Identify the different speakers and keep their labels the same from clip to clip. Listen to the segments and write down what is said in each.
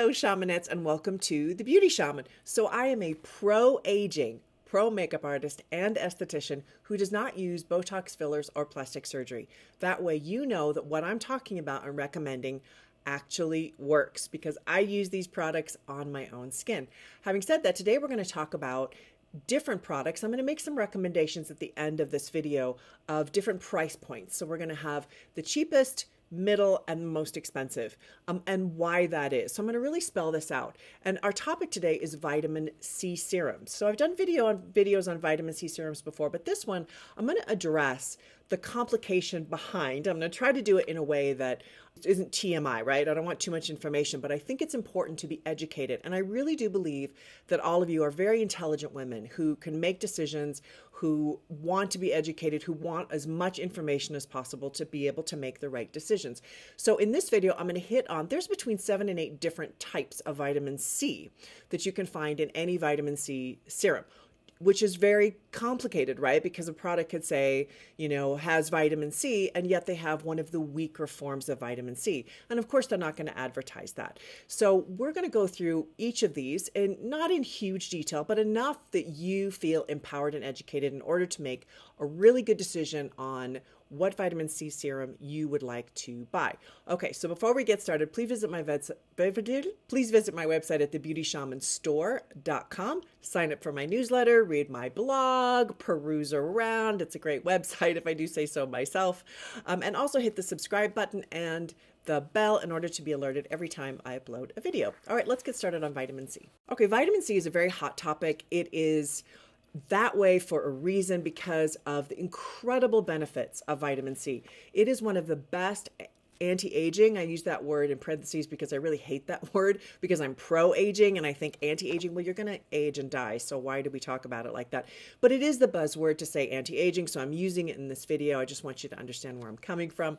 Speaker 1: Hello, shamanettes, and welcome to The Beauty Shaman. So I am a pro-aging, pro-makeup artist and esthetician who does not use Botox fillers or plastic surgery. That way you know that what I'm talking about and recommending actually works because I use these products on my own skin. Having said that, today we're going to talk about different products. I'm going to make some recommendations at the end of this video of different price points. So we're going to have the cheapest, middle, and most expensive, and why that is. So I'm going to really spell this out. And our topic today is vitamin C serums. So I've done videos on vitamin C serums before, but this one I'm going to address the complication behind. I'm going to try to do it in a way that isn't TMI, right? I don't want too much information, but I think it's important to be educated. And I really do believe that all of you are very intelligent women who can make decisions, who want to be educated, who want as much information as possible to be able to make the right decisions. So in this video, I'm going to hit on, there's between 7 and 8 different types of vitamin C that you can find in any vitamin C serum, which is very complicated, right? Because a product could say, has vitamin C, and yet they have one of the weaker forms of vitamin C. And of course, they're not going to advertise that. So we're going to go through each of these, and not in huge detail, but enough that you feel empowered and educated in order to make a really good decision on what vitamin C serum you would like to buy. Okay, so before we get started, please visit my website at thebeautyshamanstore.com. Sign up for my newsletter, read my blog, peruse around. It's a great website if I do say so myself. And also hit the subscribe button and the bell in order to be alerted every time I upload a video. All right, let's get started on vitamin C. Okay, vitamin C is a very hot topic. It is that way for a reason because of the incredible benefits of vitamin C. It is one of the best anti-aging. I use that word in parentheses because I really hate that word because I'm pro-aging and I think anti-aging, well, you're going to age and die. So why do we talk about it like that? But it is the buzzword to say anti-aging. So I'm using it in this video. I just want you to understand where I'm coming from.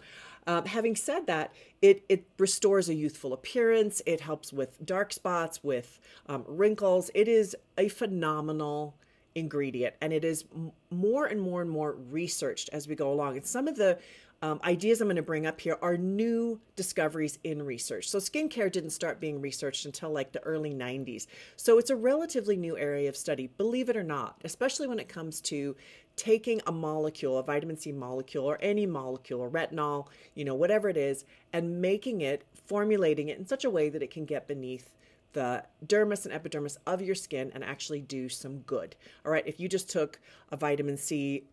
Speaker 1: Having said that, it restores a youthful appearance. It helps with dark spots, with wrinkles. It is a phenomenal ingredient, and it is more and more and more researched as we go along. And some of the ideas I'm going to bring up here are new discoveries in research. So skincare didn't start being researched until like the early 90s. So it's a relatively new area of study, believe it or not, especially when it comes to taking a molecule, a vitamin C molecule or any molecule or retinol, whatever it is, and making it, formulating it in such a way that it can get beneath the dermis and epidermis of your skin and actually do some good. All right, if you just took a vitamin C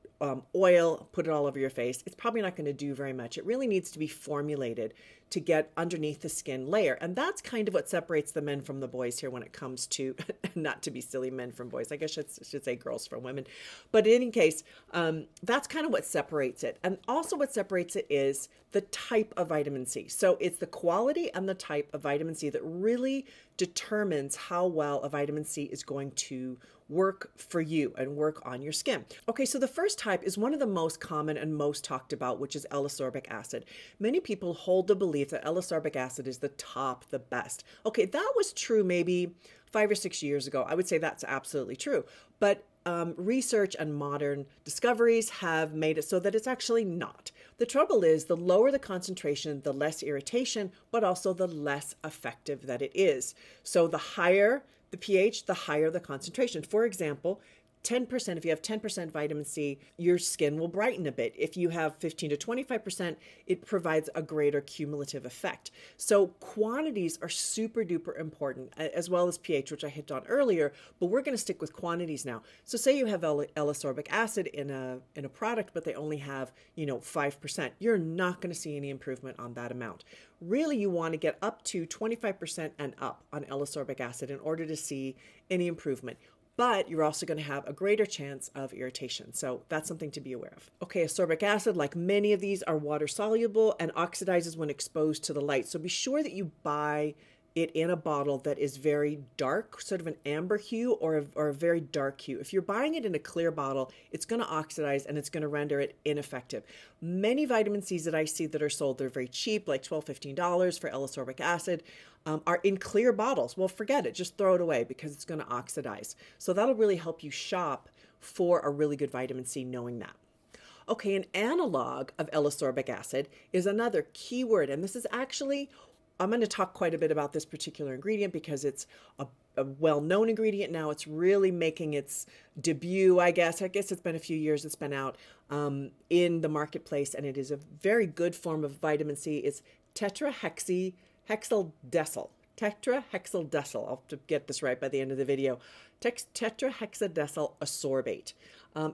Speaker 1: oil, put it all over your face, it's probably not going to do very much. It really needs to be formulated to get underneath the skin layer. And that's kind of what separates the men from the boys here when it comes to, not to be silly, men from boys. I guess I should say girls from women. But in any case, that's kind of what separates it. And also what separates it is the type of vitamin C. So it's the quality and the type of vitamin C that really determines how well a vitamin C is going to work for you and work on your skin. Okay, so the first type is one of the most common and most talked about, which is L-ascorbic acid. Many people hold the belief that L-ascorbic acid is the top, the best. Okay, that was true maybe 5 or 6 years ago. I would say that's absolutely true. But research and modern discoveries have made it so that it's actually not. The trouble is the lower the concentration, the less irritation, but also the less effective that it is. So the higher the pH, the higher the concentration. For example, 10%, if you have 10% vitamin C, your skin will brighten a bit. If you have 15 to 25%, it provides a greater cumulative effect. So quantities are super duper important, as well as pH, which I hit on earlier, but we're going to stick with quantities now. So say you have L-ascorbic acid in a product, but they only have, 5%. You're not going to see any improvement on that amount. Really, you want to get up to 25% and up on L-ascorbic acid in order to see any improvement. But you're also going to have a greater chance of irritation. So that's something to be aware of. Okay, ascorbic acid, like many of these, are water soluble and oxidizes when exposed to the light. So be sure that you buy it in a bottle that is very dark, sort of an amber hue or a very dark hue. If you're buying it in a clear bottle, it's going to oxidize and it's going to render it ineffective. Many vitamin C's that I see that are sold, they're very cheap, like $12, $15 for L-ascorbic acid, are in clear bottles. Well, forget it. Just throw it away because it's going to oxidize. So that'll really help you shop for a really good vitamin C knowing that. Okay, an analog of L-ascorbic acid is another key word, and this is actually I'm going to talk quite a bit about this particular ingredient because it's a well-known ingredient now. It's really making its debut, I guess. I guess it's been a few years it's been out in the marketplace, and it is a very good form of vitamin C. It's tetrahexydecyl. Tetrahexydecyl. I'll have to get this right by the end of the video. Tetrahexydecyl ascorbate.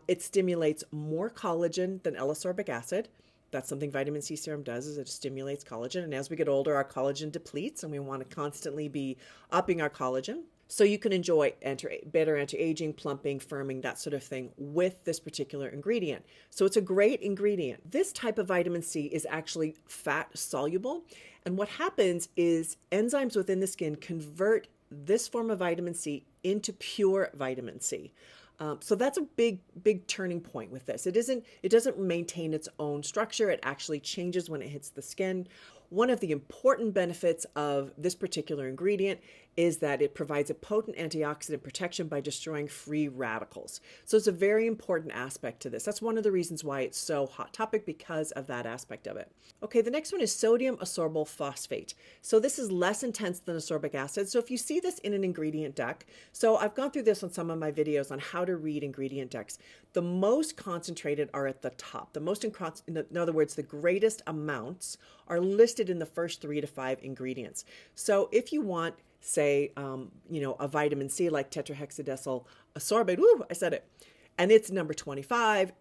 Speaker 1: It stimulates more collagen than L-ascorbic acid. That's something vitamin C serum does, is it stimulates collagen. And as we get older, our collagen depletes, and we want to constantly be upping our collagen. So you can enjoy better anti-aging, plumping, firming, that sort of thing with this particular ingredient. So it's a great ingredient. This type of vitamin C is actually fat soluble. And what happens is enzymes within the skin convert this form of vitamin C into pure vitamin C. So that's a big turning point with this. It doesn't maintain its own structure. It actually changes when it hits the skin. One of the important benefits of this particular ingredient is that it provides a potent antioxidant protection by destroying free radicals. So it's a very important aspect to this. That's one of the reasons why it's so hot topic, because of that aspect of it. Okay, the next one is sodium ascorbyl phosphate. So this is less intense than ascorbic acid. So if you see this in an ingredient deck, so I've gone through this on some of my videos on how to read ingredient decks. The most concentrated are at the top. In other words, the greatest amounts are listed in the first 3 to 5 ingredients. So if you want, say, a vitamin C like tetrahexydecyl ascorbate, I said it, and it's number 25,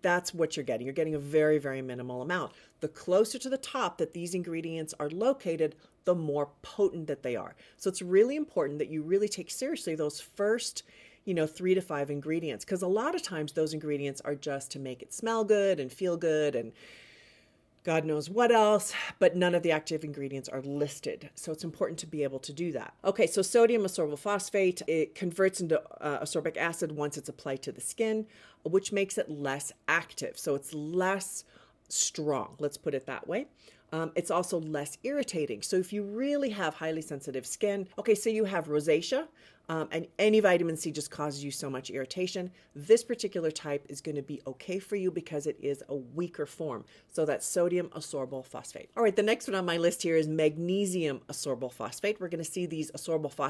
Speaker 1: that's what you're getting. You're getting a very, very minimal amount. The closer to the top that these ingredients are located, the more potent that they are. So it's really important that you really take seriously those first 3 to 5 ingredients, because a lot of times those ingredients are just to make it smell good and feel good and God knows what else, but none of the active ingredients are listed. So it's important to be able to do that. Okay, so sodium ascorbyl phosphate, it converts into ascorbic acid once it's applied to the skin, which makes it less active. So it's less strong, let's put it that way. It's also less irritating. So if you really have highly sensitive skin, okay, so you have rosacea, and any vitamin C just causes you so much irritation, this particular type is going to be okay for you because it is a weaker form. So that's sodium ascorbyl phosphate. All right, the next one on my list here is magnesium ascorbyl phosphate. We're going to see these ascorbyl,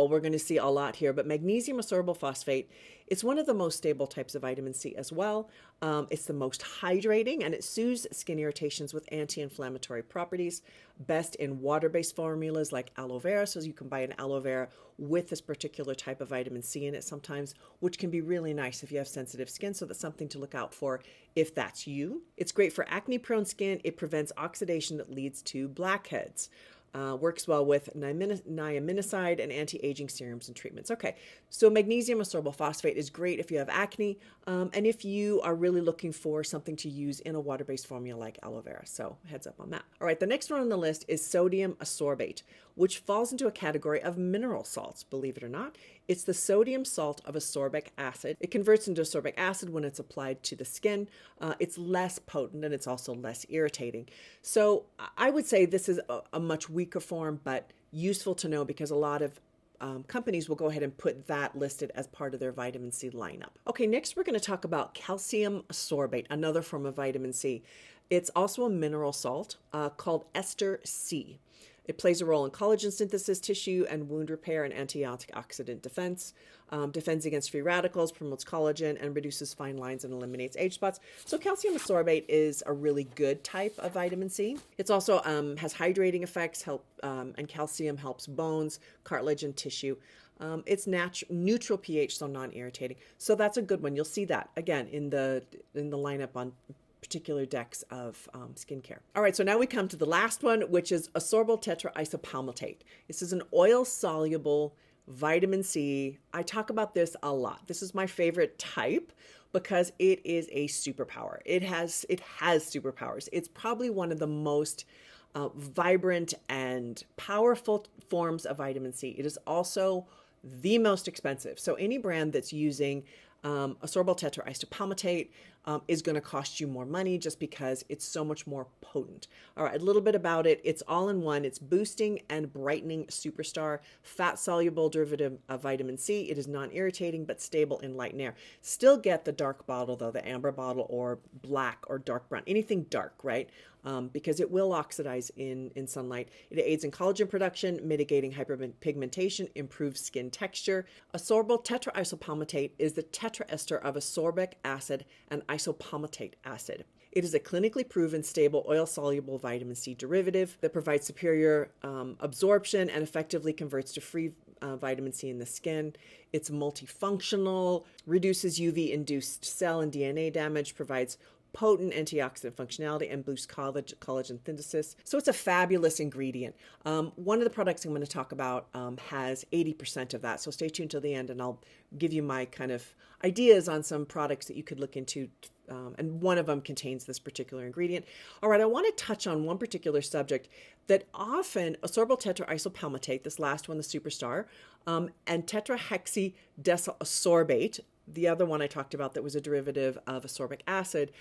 Speaker 1: we're going to see a lot here, but magnesium ascorbyl phosphate, it's one of the most stable types of vitamin C as well. It's the most hydrating, and it soothes skin irritations with anti-inflammatory properties, best in water-based formulas like aloe vera. So you can buy an aloe vera with this particular type of vitamin C in it sometimes, which can be really nice if you have sensitive skin. So that's something to look out for if that's you. It's great for acne-prone skin. It prevents oxidation that leads to blackheads. Works well with niaminoside and anti-aging serums and treatments. Okay, so magnesium ascorbyl phosphate is great if you have acne, and if you are really looking for something to use in a water-based formula like aloe vera. So heads up on that. All right, the next one on the list is sodium ascorbate, which falls into a category of mineral salts, believe it or not. It's the sodium salt of ascorbic acid. It converts into ascorbic acid when it's applied to the skin. It's less potent, and it's also less irritating. So I would say this is a much weaker form, but useful to know because a lot of companies will go ahead and put that listed as part of their vitamin C lineup. Okay, next we're going to talk about calcium ascorbate, another form of vitamin C. It's also a mineral salt called ester C. It plays a role in collagen synthesis, tissue and wound repair, and antioxidant defense. Defends against free radicals, promotes collagen, and reduces fine lines and eliminates age spots. So calcium ascorbate is a really good type of vitamin C. It's also has hydrating effects, and calcium helps bones, cartilage, and tissue. It's neutral pH, so non-irritating. So that's a good one. You'll see that again in the lineup on particular decks of skincare. All right, so now we come to the last one, which is ascorbyl tetraisopalmitate. This is an oil-soluble vitamin C. I talk about this a lot. This is my favorite type because it is a superpower. It has superpowers. It's probably one of the most vibrant and powerful forms of vitamin C. It is also the most expensive. So any brand that's using ascorbyl tetraisopalmitate is going to cost you more money just because it's so much more potent. All right, a little bit about it. It's all in one. It's boosting and brightening superstar, fat-soluble derivative of vitamin C. It is non-irritating but stable in light and air. Still get the dark bottle though, the amber bottle or black or dark brown, anything dark, right? because it will oxidize in sunlight. It aids in collagen production, mitigating hyperpigmentation, improves skin texture. Ascorbyl tetraisopalmitate is the tetraester of ascorbic acid and isopalmitate acid. It is a clinically proven stable oil-soluble vitamin C derivative that provides superior absorption and effectively converts to free vitamin C in the skin. It's multifunctional, reduces UV-induced cell and DNA damage, provides potent antioxidant functionality, and boosts collagen synthesis. So it's a fabulous ingredient. One of the products I'm going to talk about has 80% of that. So stay tuned till the end and I'll give you my kind of ideas on some products that you could look into. And one of them contains this particular ingredient. All right, I want to touch on one particular subject that often ascorbyl tetraisopalmitate, this last one, the superstar, and tetrahexydecyl ascorbate, the other one I talked about that was a derivative of ascorbic acid,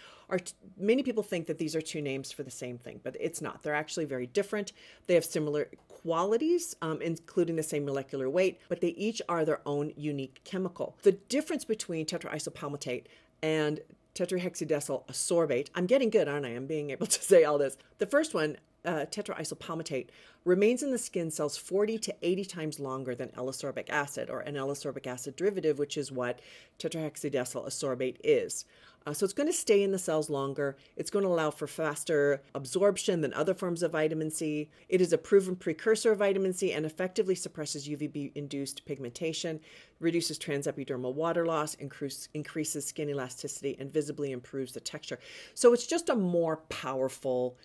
Speaker 1: many people think that these are two names for the same thing, but it's not. They're actually very different. They have similar qualities, including the same molecular weight, but they each are their own unique chemical. The difference between tetraisopalmitate and tetrahexydecyl ascorbate, I'm getting good, aren't I? I'm being able to say all this. The first one, tetraisopalmitate, remains in the skin cells 40 to 80 times longer than L-ascorbic acid, or an L-ascorbic acid derivative, which is what tetrahexydecyl ascorbate is. So it's going to stay in the cells longer. It's going to allow for faster absorption than other forms of vitamin C. It is a proven precursor of vitamin C and effectively suppresses UVB-induced pigmentation, reduces transepidermal water loss, increases skin elasticity, and visibly improves the texture. So it's just a more powerful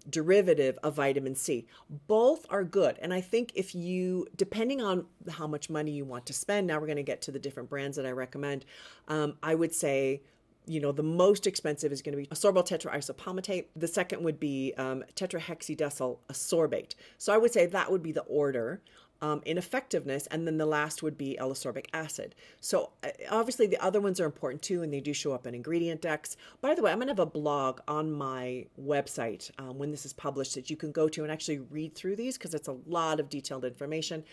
Speaker 1: derivative of vitamin C. Both are good. And I think if you, depending on how much money you want to spend, now we're going to get to the different brands that I recommend. I would say, the most expensive is going to be ascorbyl tetraisopalmitate. The second would be tetrahexydecyl ascorbate. So I would say that would be the order in effectiveness, and then the last would be L-ascorbic acid. So obviously the other ones are important too, and they do show up in ingredient decks. By the way, I'm going to have a blog on my website when this is published that you can go to and actually read through these, because it's a lot of detailed information.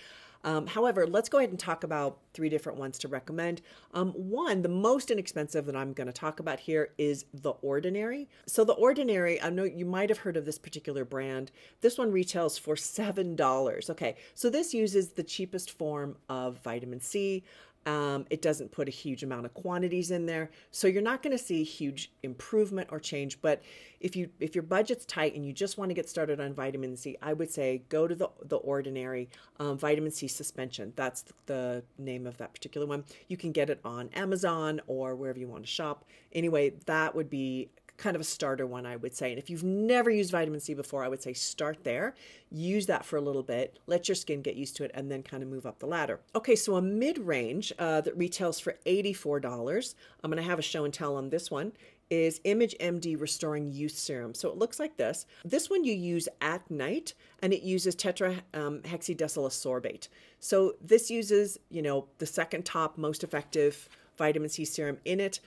Speaker 1: However, let's go ahead and talk about three different ones to recommend. One, the most inexpensive that I'm going to talk about here is The Ordinary. So The Ordinary, I know you might have heard of this particular brand. This one retails for $7. Okay, so this uses the cheapest form of vitamin C. It doesn't put a huge amount of quantities in there, so you're not going to see huge improvement or change. But if your budget's tight and you just want to get started on vitamin C, I would say go to the Ordinary vitamin C suspension. That's the name of that particular one. You can get it on Amazon or wherever you want to shop. Anyway, that would be kind of a starter one, I would say. And if you've never used vitamin C before, I would say start there, use that for a little bit, let your skin get used to it, and then kind of move up the ladder. Okay, so a mid-range that retails for $84, I'm going to have a show and tell on this one, is Image MD Restoring Youth Serum. So it looks like this. This one you use at night, and it uses tetrahexydecyl ascorbate. So this uses, the second top most effective vitamin C serum in it.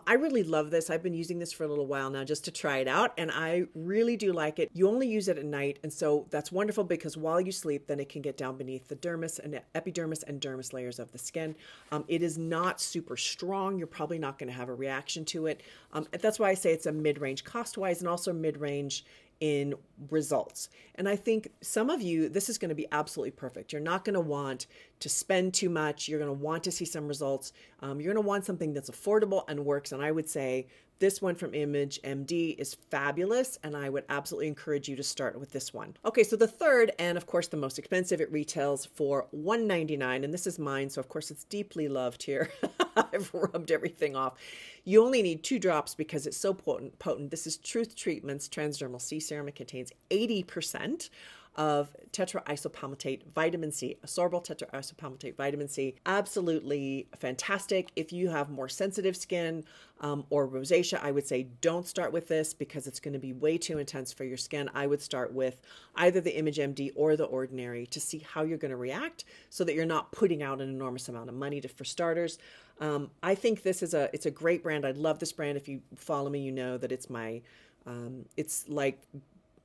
Speaker 1: I really love this. I've been using this for a little while now just to try it out, and I really do like it. You only use it at night, and so that's wonderful because while you sleep, then it can get down beneath the dermis and epidermis and dermis layers of the skin. It is not super strong. You're probably not going to have a reaction to it. That's why I say it's a mid-range cost-wise and also mid-range in results. And I think some of you, this is going to be absolutely perfect. You're not going to want to spend too much. You're going to want to see some results. You're going to want something that's affordable and works. And I would say this one from Image MD is fabulous, and I would absolutely encourage you to start with this one. Okay, so the third, and of course the most expensive, it retails for $1.99, and this is mine, so of course it's deeply loved here. I've rubbed everything off. You only need 2 drops because it's so potent. This is Truth Treatment's Transdermal C Serum. It contains 80% of tetraisopalmitate vitamin C, ascorbyl tetraisopalmitate vitamin C. Absolutely fantastic. If you have more sensitive skin or rosacea, I would say don't start with this because it's going to be way too intense for your skin. I would start with either the Image MD or the Ordinary to see how you're going to react so that you're not putting out an enormous amount of money for starters. I think it's a great brand. I love this brand. If you follow me, you know that it's my, it's like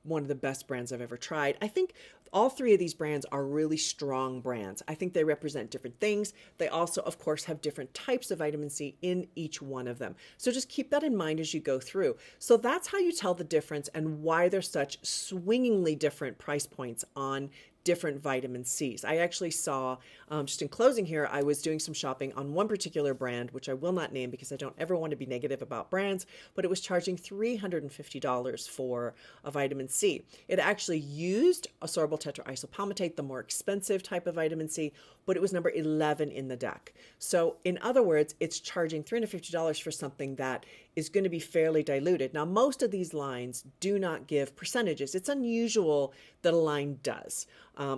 Speaker 1: one of the best brands I've ever tried. I think all three of these brands are really strong brands. I think they represent different things. They also, of course, have different types of vitamin C in each one of them. So just keep that in mind as you go through. So that's how you tell the difference and why there's such swingingly different price points on different vitamin C's. I actually saw, just in closing here, I was doing some shopping on one particular brand, which I will not name because I don't ever want to be negative about brands, but it was charging $350 for a vitamin C. It actually used a sorbitol tetraisopalmitate, the more expensive type of vitamin C, but it was number 11 in the deck. So in other words, it's charging $350 for something that is going to be fairly diluted. Now, most of these lines do not give percentages. It's unusual that a line does.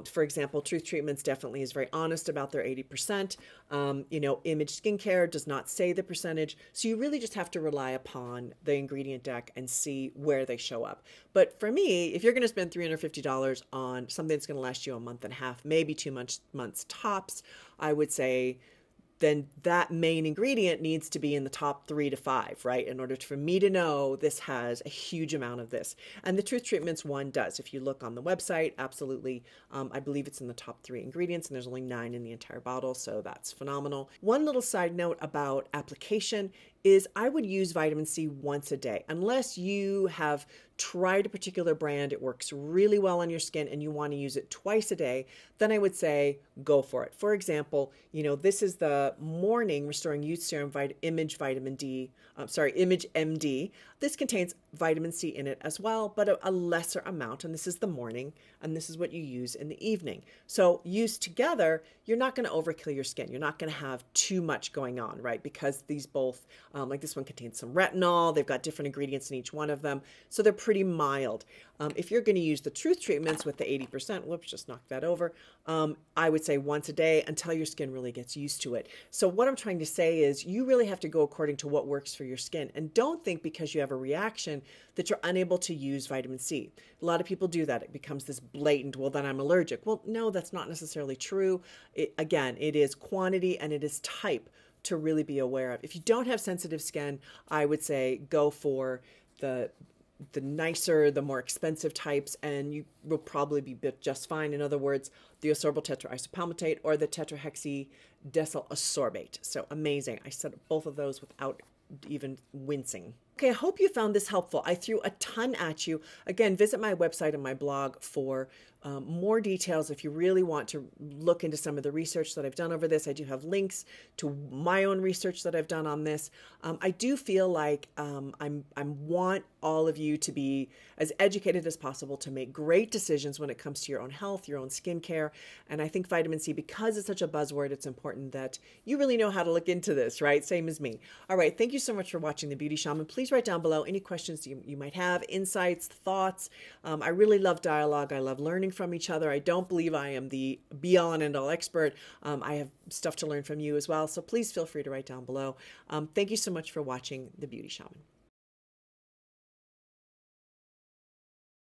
Speaker 1: For example, Truth Treatments definitely is very honest about their 80%. Image Skincare does not say the percentage. So you really just have to rely upon the ingredient deck and see where they show up. But for me, if you're going to spend $350 on something that's going to last you a month and a half, maybe 2 months tops, I would say then that main ingredient needs to be in the top 3 to 5, right? In order for me to know this has a huge amount of this. And the Truth Treatments one does. If you look on the website, absolutely. I believe it's in the top 3 ingredients, and there's only 9 in the entire bottle, so that's phenomenal. One little side note about application is I would use vitamin C once a day. Unless you have tried a particular brand, it works really well on your skin, and you want to use it twice a day, then I would say go for it. For example, this is the Morning Restoring Youth Serum Image MD. This contains vitamin C in it as well, but a lesser amount, and this is the morning, and this is what you use in the evening. So used together, you're not going to overkill your skin. You're not going to have too much going on, right? Because these both, like this one contains some retinol, they've got different ingredients in each one of them, so they're pretty mild. If you're going to use the Truth Treatments with the 80%, whoops, just knocked that over, I would say once a day until your skin really gets used to it. So what I'm trying to say is you really have to go according to what works for your skin, and don't think because you have a reaction that you're unable to use vitamin C. A lot of people do that. It becomes this blatant, well, then I'm allergic. Well, no, that's not necessarily true. Again, it is quantity and it is type to really be aware of. If you don't have sensitive skin, I would say go for the nicer, the more expensive types, and you will probably be just fine. In other words, the sorbitol tetraisopalmitate or the tetrahexydecyl ascorbate. So amazing. I said both of those without even wincing. Okay, I hope you found this helpful. I threw a ton at you. Again, visit my website and my blog for more details if you really want to look into some of the research that I've done over this. I do have links to my own research that I've done on this. I do feel like I want all of you to be as educated as possible to make great decisions when it comes to your own health, your own skincare. And I think vitamin C, because it's such a buzzword, it's important that you really know how to look into this, right? Same as me. All right, thank you so much for watching The Beauty Shaman. Please write down below any questions you might have, insights, thoughts. I really love dialogue. I love learning from each other. I don't believe I am the be-all and end-all expert. I have stuff to learn from you as well, so please feel free to write down below. Thank you so much for watching The Beauty Shaman.